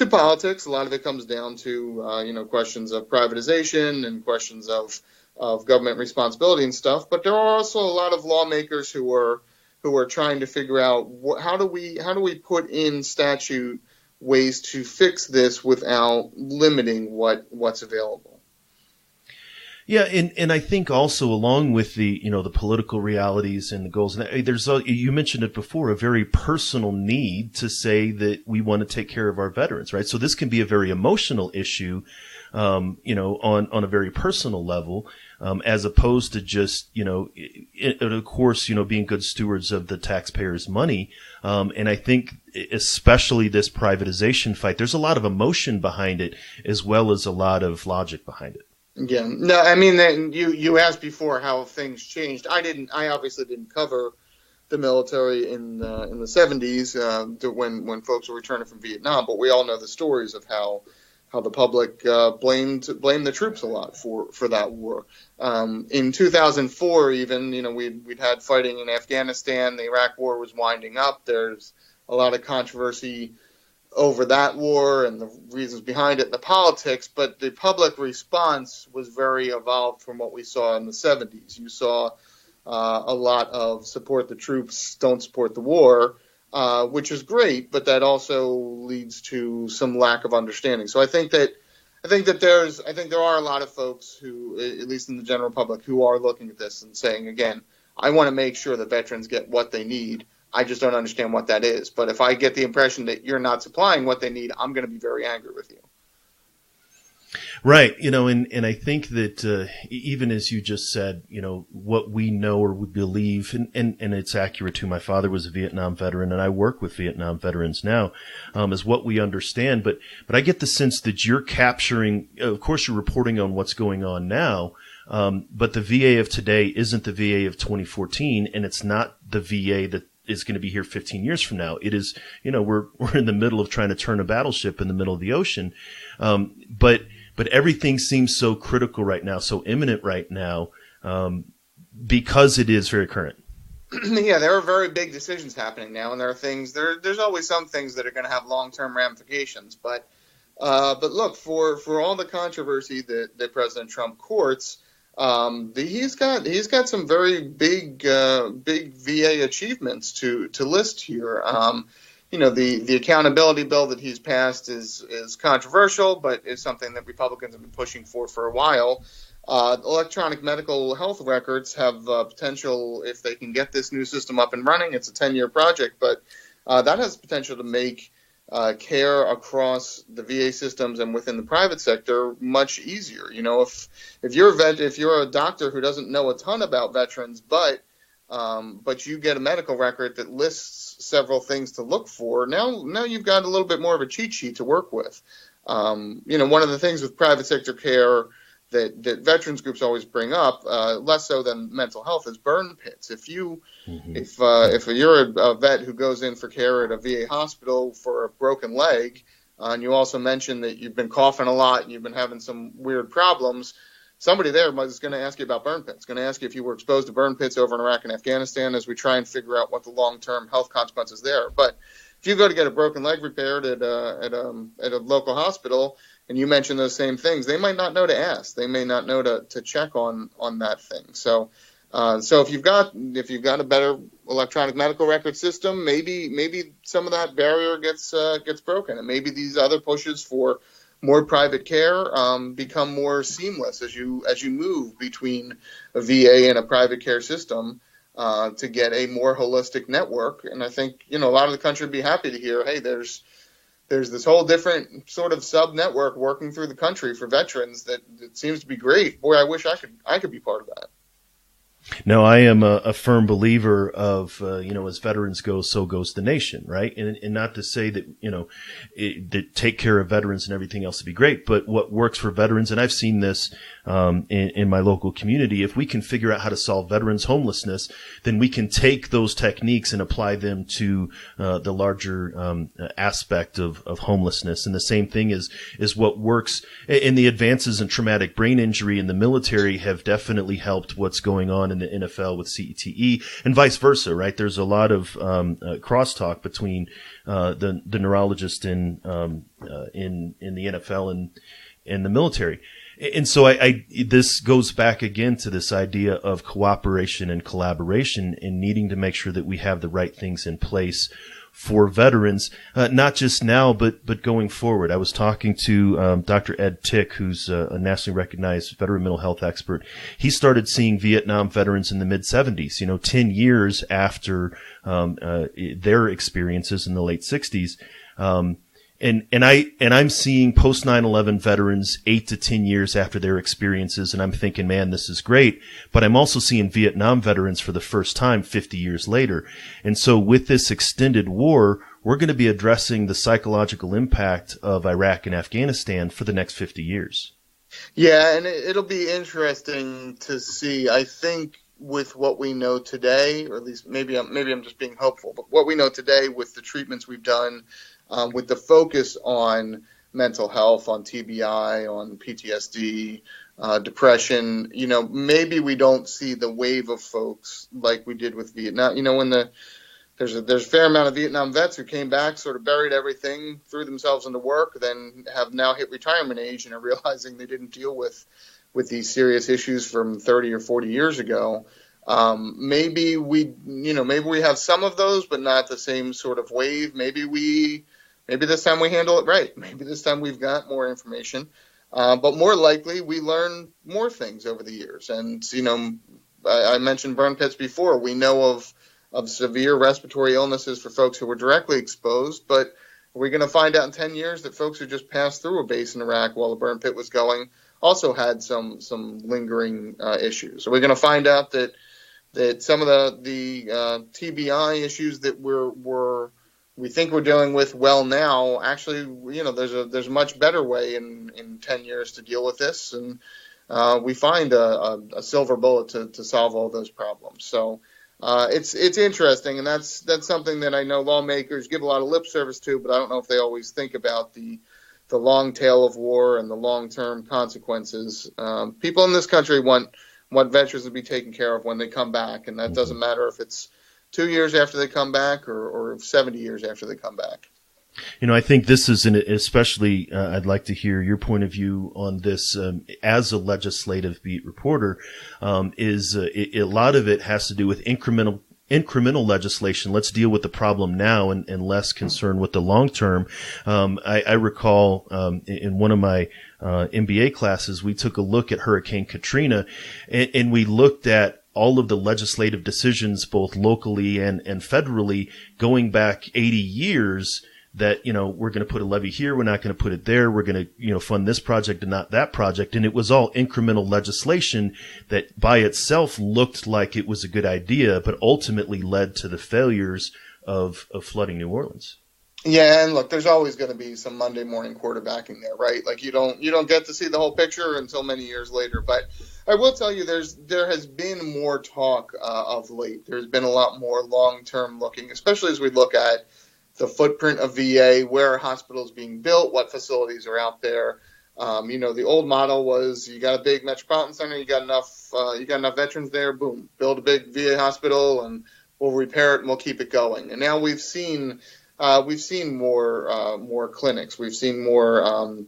politics. A lot of it comes down to questions of privatization and questions of government responsibility and stuff. But there are also a lot of lawmakers who are trying to figure out how do we put in statute ways to fix this without limiting what's available. Yeah, and I think also along with the the political realities and the goals, and there's you mentioned it before, a very personal need to say that we want to take care of our veterans, right? So this can be a very emotional issue, on a very personal level, as opposed to just of course being good stewards of the taxpayers' money, and I think especially this privatization fight, there's a lot of emotion behind it as well as a lot of logic behind it. Yeah, no, I mean, you asked before how things changed. I obviously didn't cover the military in the 70s when folks were returning from Vietnam, but we all know the stories of how the public blamed the troops a lot for that war. In 2004, even we'd had fighting in Afghanistan. The Iraq War was winding up. There's a lot of controversy over that war and the reasons behind it and the politics, but the public response was very evolved from what we saw in the 70s. You saw a lot of support the troops, don't support the war, which is great, but that also leads to some lack of understanding. So I think there are a lot of folks who, at least in the general public, who are looking at this and saying, again, I want to make sure that veterans get what they need. I just don't understand what that is. But if I get the impression that you're not supplying what they need, I'm going to be very angry with you. Right. And I think that even as you just said, what we know or we believe, and it's accurate too. My father was a Vietnam veteran, and I work with Vietnam veterans now, is what we understand. But I get the sense that you're capturing, of course, you're reporting on what's going on now. But the VA of today isn't the VA of 2014, and it's not the VA that is going to be here 15 years from now. It is, we're in the middle of trying to turn a battleship in the middle of the ocean. But everything seems so critical right now, so imminent right now, because it is very current. Yeah, there are very big decisions happening now, and there are things, there's always some things that are going to have long-term ramifications. But look, for all the controversy that President Trump courts, he's got some very big VA achievements to list here. The accountability bill that he's passed is controversial, but is something that Republicans have been pushing for a while. Electronic medical health records have potential, if they can get this new system up and running. It's a 10-year project, but that has potential to make care across the VA systems and within the private sector much easier. If you're a doctor who doesn't know a ton about veterans, but you get a medical record that lists several things to look for, now you've got a little bit more of a cheat sheet to work with. One of the things with private sector care that veterans groups always bring up, less so than mental health, is burn pits. If you're a vet who goes in for care at a VA hospital for a broken leg, and you also mentioned that you've been coughing a lot and you've been having some weird problems, somebody there is going to ask you about burn pits, going to ask you if you were exposed to burn pits over in Iraq and Afghanistan, as we try and figure out what the long-term health consequences there. But if you go to get a broken leg repaired at a local hospital and you mention those same things, they might not know to ask. They may not know to check on that thing. So if you've got a better electronic medical record system, maybe some of that barrier gets broken, and maybe these other pushes for more private care become more seamless as you move between a VA and a private care system to get a more holistic network. And I think a lot of the country would be happy to hear, hey, there's this whole different sort of sub network working through the country for veterans that seems to be great. Boy, I wish I could be part of that. No, I am a firm believer of, as veterans go, so goes the nation, right? And not to say that, that take care of veterans and everything else would be great, but what works for veterans, and I've seen this in my local community, if we can figure out how to solve veterans homelessness, then we can take those techniques and apply them to the larger aspect of homelessness. And the same thing is what works. And the advances in traumatic brain injury in the military have definitely helped what's going on in the NFL with CTE, and vice versa, right? There's a lot of crosstalk between the neurologist in the NFL and the military. And so this goes back again to this idea of cooperation and collaboration and needing to make sure that we have the right things in place for veterans, not just now, but going forward. I was talking to Dr. Ed Tick, who's a nationally recognized veteran mental health expert. He started seeing Vietnam veterans in the mid-'70s, 10 years after their experiences in the late '60s. And I'm seeing post 9/11 veterans 8 to 10 years after their experiences, and I'm thinking, man, this is great. But I'm also seeing Vietnam veterans for the first time 50 years later. And so with this extended war, we're going to be addressing the psychological impact of Iraq and Afghanistan for the next 50 years. Yeah, and it'll be interesting to see. I think with what we know today, or at least maybe I'm just being hopeful, but what we know today with the treatments we've done, with the focus on mental health, on TBI, on PTSD, depression, maybe we don't see the wave of folks like we did with Vietnam. When there's a fair amount of Vietnam vets who came back, sort of buried everything, threw themselves into work, then have now hit retirement age and are realizing they didn't deal with these serious issues from 30 or 40 years ago. Maybe we have some of those, but not the same sort of wave. Maybe this time we handle it right. Maybe this time we've got more information. But more likely we learn more things over the years. And, I mentioned burn pits before. We know of severe respiratory illnesses for folks who were directly exposed, but are we going to find out in 10 years that folks who just passed through a base in Iraq while the burn pit was going also had some lingering issues? Are we going to find out that some of the TBI issues that we think we're dealing with well now, actually, there's a much better way in 10 years to deal with this, and we find a silver bullet to solve all those problems. So it's interesting, and that's something that I know lawmakers give a lot of lip service to, but I don't know if they always think about the long tail of war and the long-term consequences. People in this country want veterans to be taken care of when they come back, and that doesn't matter if it's 2 years after they come back or 70 years after they come back. I think this is especially, I'd like to hear your point of view on this as a legislative beat reporter, a lot of it has to do with incremental legislation. Let's deal with the problem now and less concern with the long term. I recall in one of my MBA classes, we took a look at Hurricane Katrina, and we looked at all of the legislative decisions, both locally and federally, going back 80 years, that, we're going to put a levy here, we're not going to put it there, we're going to, fund this project and not that project. And it was all incremental legislation that by itself looked like it was a good idea, but ultimately led to the failures of flooding New Orleans. Yeah, and look, there's always going to be some Monday morning quarterbacking there, right? Like you don't get to see the whole picture until many years later. But I will tell you, there has been more talk of late. There's been a lot more long-term looking, especially as we look at the footprint of VA, where are hospitals being built, what facilities are out there. The old model was you got a big metropolitan center, you got enough veterans there, boom, build a big VA hospital and we'll repair it and we'll keep it going. And now we've seen more clinics. We've seen more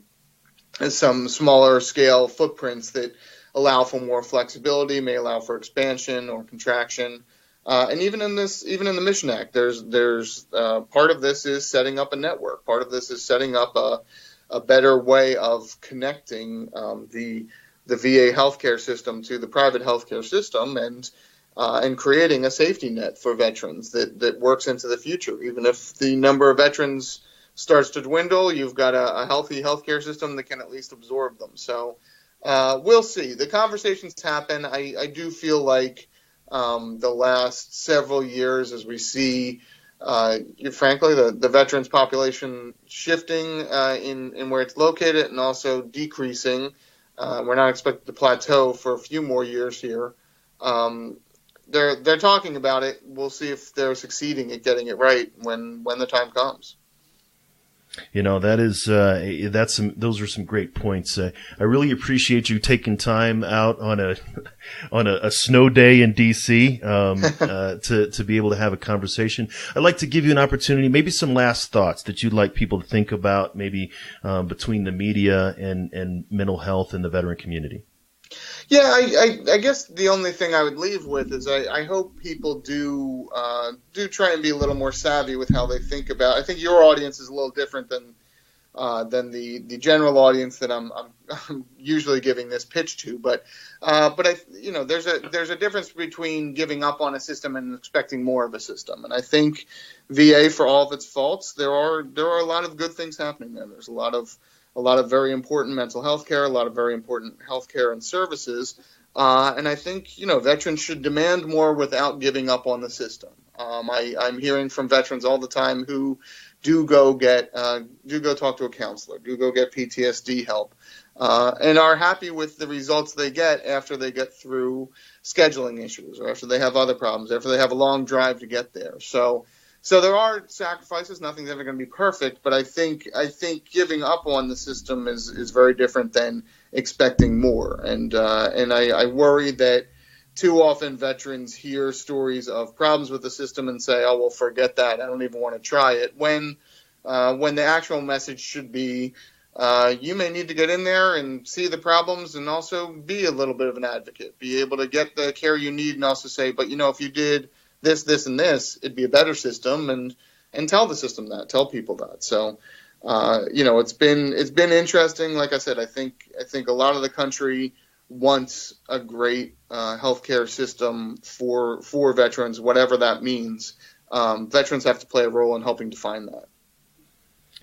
some smaller scale footprints that allow for more flexibility, may allow for expansion or contraction. And even in the Mission Act, there's part of this is setting up a network. Part of this is setting up a better way of connecting the VA healthcare system to the private healthcare system, and creating a safety net for veterans that works into the future. Even if the number of veterans starts to dwindle, you've got a healthy healthcare system that can at least absorb them. So we'll see. The conversations happen. I do feel like the last several years, as we see, frankly, the veterans population shifting in where it's located and also decreasing. We're not expected to plateau for a few more years here. They're talking about it. We'll see if they're succeeding at getting it right when the time comes. Those are some great points. I really appreciate you taking time out on a snow day in DC, to be able to have a conversation. I'd like to give you an opportunity, maybe some last thoughts that you'd like people to think about, maybe, between the media and mental health and the veteran community. Yeah, I guess the only thing I would leave with is I hope people do try and be a little more savvy with how they think about. I think your audience is a little different than the general audience that I'm usually giving this pitch to. But there's a difference between giving up on a system and expecting more of a system. And I think VA, for all of its faults, there are a lot of good things happening there. There's a lot of very important mental health care, a lot of very important health care and services. And I think, veterans should demand more without giving up on the system. I'm hearing from veterans all the time who do go talk to a counselor, do go get PTSD help, and are happy with the results they get after they get through scheduling issues or after they have other problems, after they have a long drive to get there. So there are sacrifices. Nothing's ever going to be perfect, but I think giving up on the system is very different than expecting more. And I worry that too often veterans hear stories of problems with the system and say, "Oh, well, forget that. I don't even want to try it." When the actual message should be, you may need to get in there and see the problems and also be a little bit of an advocate, be able to get the care you need, and also say, "But if you did this, and this, it'd be a better system," and tell the system that, tell people that. So, it's been interesting. Like I said, I think a lot of the country wants a great healthcare system for veterans, whatever that means. Veterans have to play a role in helping define that.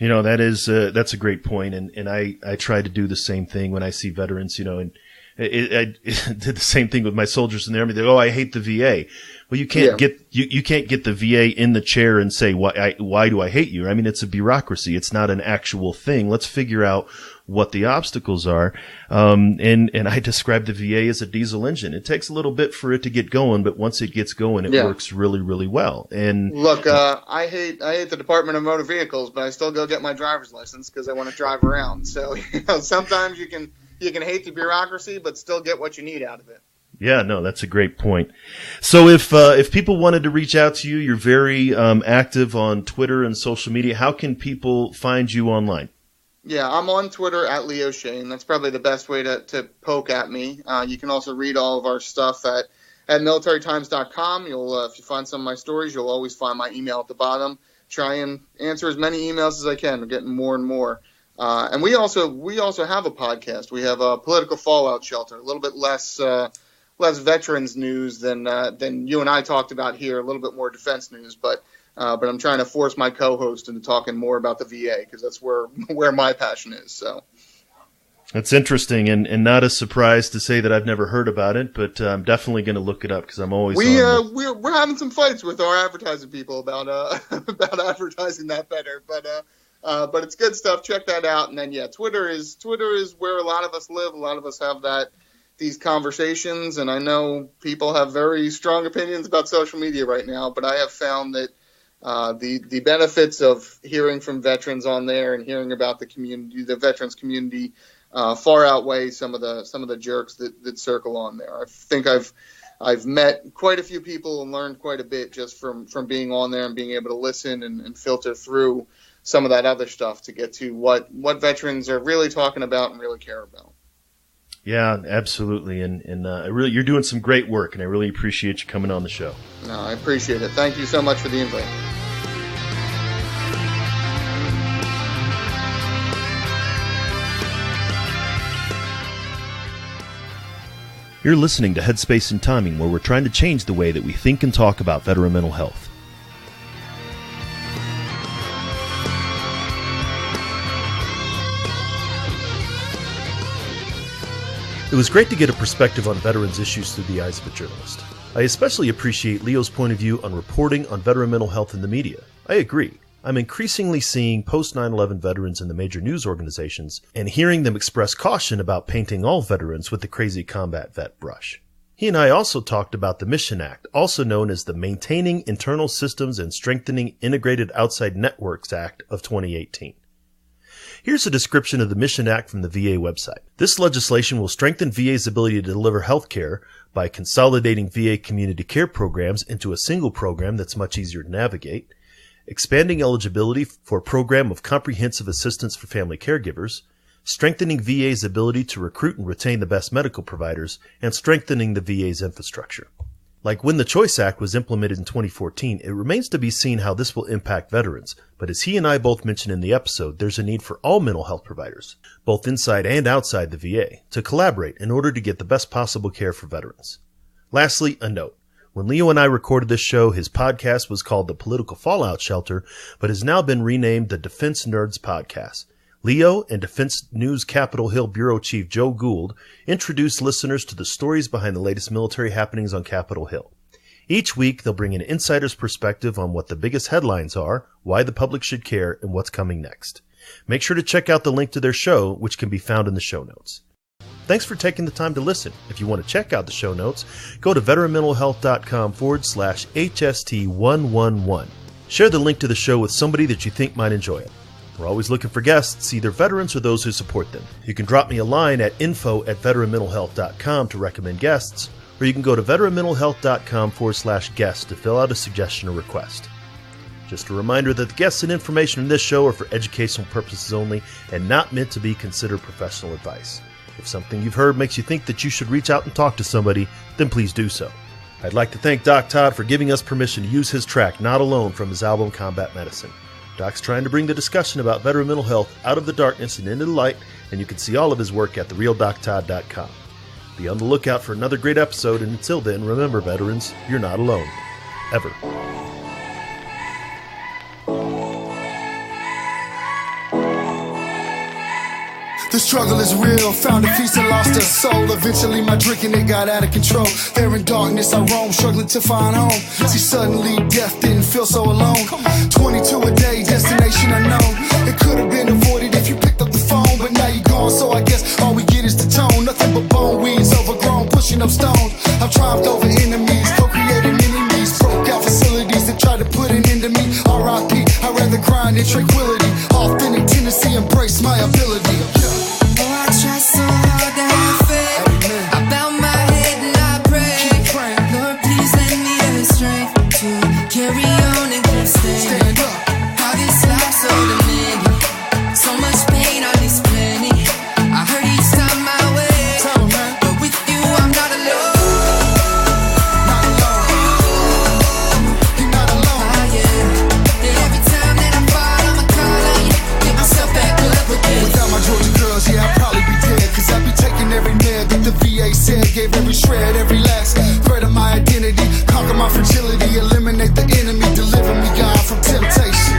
That's a great point. And I try to do the same thing when I see veterans, and I did the same thing with my soldiers in the Army. They go, "Oh, I hate the VA." Well, you can't get the VA in the chair and say, why do I hate you? I mean, it's a bureaucracy. It's not an actual thing. Let's figure out what the obstacles are. And I describe the VA as a diesel engine. It takes a little bit for it to get going, but once it gets going, it works really, really well. And look, I hate the Department of Motor Vehicles, but I still go get my driver's license because I want to drive around. So, sometimes you can hate the bureaucracy, but still get what you need out of it. Yeah, no, that's a great point. So if people wanted to reach out to you, you're very active on Twitter and social media. How can people find you online? Yeah, I'm on Twitter at Leo Shane. That's probably the best way to poke at me. You can also read all of our stuff at militarytimes.com. If you find some of my stories, you'll always find my email at the bottom. Try and answer as many emails as I can. We're getting more and more. And we also have a podcast. We have a political fallout shelter, a little bit less veterans news than you and I talked about here, a little bit more defense news, but I'm trying to force my co-host into talking more about the VA because that's where my passion is. So that's interesting and not a surprise to say that I've never heard about it, but I'm definitely going to look it up because I'm always we're having some fights with our advertising people about advertising that better, but it's good stuff. Check that out. And then Twitter is where a lot of us live. A lot of us have these conversations, and I know people have very strong opinions about social media right now, but I have found that the benefits of hearing from veterans on there and hearing about the veterans community, far outweigh some of the jerks that circle on there. I think I've met quite a few people and learned quite a bit just from being on there and being able to listen and filter through some of that other stuff to get to what veterans are really talking about and really care about. Yeah, absolutely. And you're doing some great work, and I really appreciate you coming on the show. No, I appreciate it. Thank you so much for the invite. You're listening to Headspace and Timing, where we're trying to change the way that we think and talk about veteran mental health. It was great to get a perspective on veterans' issues through the eyes of a journalist. I especially appreciate Leo's point of view on reporting on veteran mental health in the media. I agree. I'm increasingly seeing post-9/11 veterans in the major news organizations and hearing them express caution about painting all veterans with the crazy combat vet brush. He and I also talked about the Mission Act, also known as the Maintaining Internal Systems and Strengthening Integrated Outside Networks Act of 2018. Here's a description of the Mission Act from the VA website. This legislation will strengthen VA's ability to deliver health care by consolidating VA community care programs into a single program that's much easier to navigate, expanding eligibility for a program of comprehensive assistance for family caregivers, strengthening VA's ability to recruit and retain the best medical providers, and strengthening the VA's infrastructure. Like when the Choice Act was implemented in 2014, it remains to be seen how this will impact veterans, but as he and I both mentioned in the episode, there's a need for all mental health providers, both inside and outside the VA, to collaborate in order to get the best possible care for veterans. Lastly, a note. When Leo and I recorded this show, his podcast was called The Political Fallout Shelter, but has now been renamed the Defense Nerds Podcast. Leo and Defense News Capitol Hill Bureau Chief Joe Gould introduce listeners to the stories behind the latest military happenings on Capitol Hill. Each week, they'll bring an insider's perspective on what the biggest headlines are, why the public should care, and what's coming next. Make sure to check out the link to their show, which can be found in the show notes. Thanks for taking the time to listen. If you want to check out the show notes, go to veteranmentalhealth.com/HST111. Share the link to the show with somebody that you think might enjoy it. We're always looking for guests, either veterans or those who support them. You can drop me a line at info@veteranmentalhealth.com to recommend guests, or you can go to veteranmentalhealth.com/guest to fill out a suggestion or request. Just a reminder that the guests and information in this show are for educational purposes only and not meant to be considered professional advice. If something you've heard makes you think that you should reach out and talk to somebody, then please do so. I'd like to thank Doc Todd for giving us permission to use his track, Not Alone, from his album Combat Medicine. Doc's trying to bring the discussion about veteran mental health out of the darkness and into the light, and you can see all of his work at therealdoctodd.com. Be on the lookout for another great episode, and until then, remember, veterans, you're not alone. Ever. The struggle is real, found a feast and lost a soul. Eventually my drinking, it got out of control. There in darkness I roam, struggling to find home. See, suddenly death didn't feel so alone. 22 a day, destination unknown. It could have been avoided if you picked up the phone, but now you're gone, so I guess all we get is the tone. Nothing but bone weeds, overgrown, pushing up stones. I've triumphed over enemies, co-created enemies. Broke out facilities that tried to put an end to me. R.I.P. I'd rather grind in tranquility. Authentic Tennessee, embrace my ability. I try so hard to have faith. I bow my head and I pray. Lord, please lend me the strength to carry on and keep staying. How this life so demanding, so much pain on this planet. I hurt each time my way, but with you I'm not alone. Not alone. You're not alone. Yeah. Every time that I fall, I'ma call on you, get myself back up again. Without my Georgia girls, yeah, I'd probably be dead. Cause I'd be taking every nail that the VA said. Gave every shred, every last thread of my identity. Conquer my fragility, eliminate the enemy. Deliver me, God, from temptation.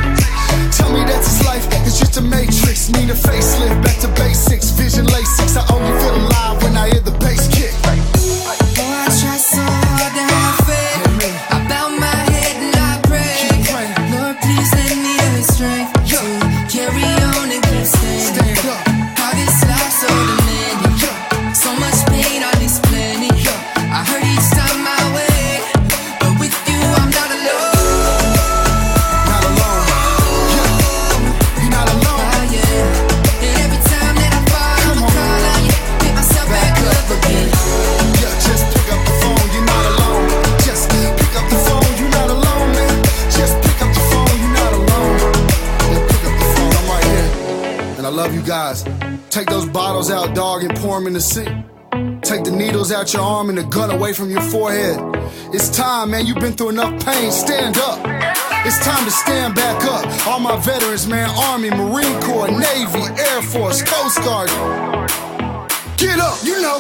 Tell me that this life is just a matrix. Need a facelift, back to basics. Vision Lasix, I only feel alive when I hear the bass kick. I try so hard to have faith. I bow my head and I pray. Lord, please lend me the strength to carry on and keep staying. Stand up. How this life so demanding, so much pain on this planet. I hurt each time my way, but with you I'm not alone. Not alone. Yeah. You're not alone. And every time that I fall, I'ma call on you, pick myself back up again. Yeah, just pick up the phone, you're not alone. Just pick up the phone, you're not alone, man. Just pick up the phone, you're not alone. Yeah, pick up the phone, I'm right here. And I love you guys. Take those bottles out, dog, and pour them in the sink. Take the needles out your arm and the gun away from your forehead. It's time, man, you've been through enough pain, stand up. It's time to stand back up. All my veterans, man, Army, Marine Corps, Navy, Air Force, Coast Guard. Get up, you know.